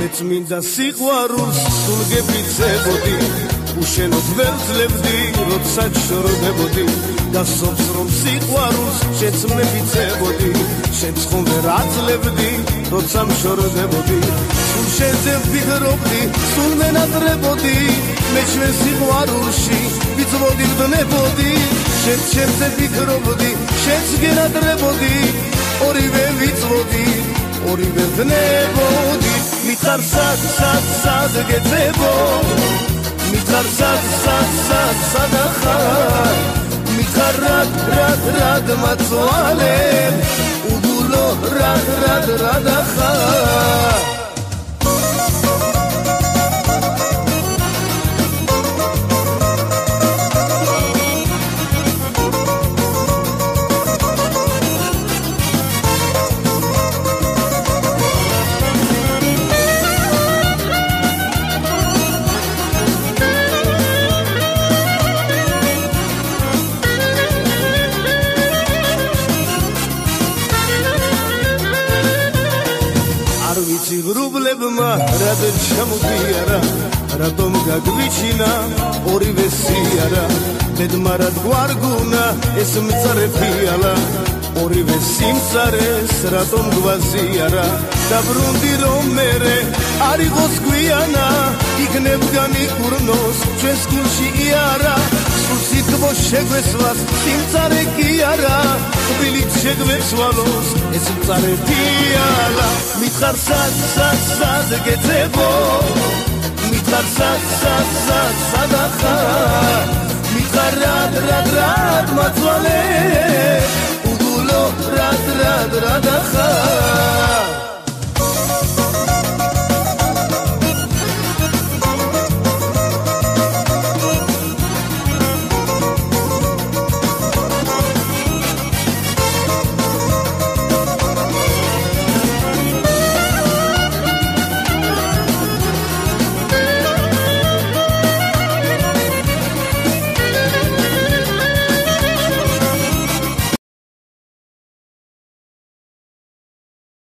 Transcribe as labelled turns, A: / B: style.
A: მეც მინდა სიყვარულს სულ გეფიცებოდი უშენოდ ვერ ძლებდი როცა შორდებოდი და სოფს რომ სიყვარულს შეც მეფიცებოდი შენც ხომ ვერ აძლევდი როცა შორდებოდი სულ შენზე ვფიქრობდი სულ მენატრებოდი მე ჩვენ სიყვარულში ვიწვოდი ვდნებოდი შენც შენზე ვფიქრობდი შენც გენატრებოდი ორივე ვიწვოდი ორივე ვდნებოდი მითხარ სად გეძებო მითხარ სად ახარ მითხარ რად მაწვალე უგულო რად ახარ ბრუბლებმა რად ჩამოდიარა რატომ გაგვიჩინა ორივე სიარა ბედმა რად გვარგუნა ეს მწარე ფიალა ორივე სიმწარეს რატომ გვაზიარა დაბრუნდი რომ მერე არ იყოს გვიანა იქნებგან იქურნოს ჩვენს გულში იარა სიტყვა შეგვესვას სიმწარე კი არა თბილით შეგვესვალოს ეს მწარე ფიალა მითხარ სად გეძებო მითხარ სად ახარ მითხარ რად მაწვალე უგულო რად ახარ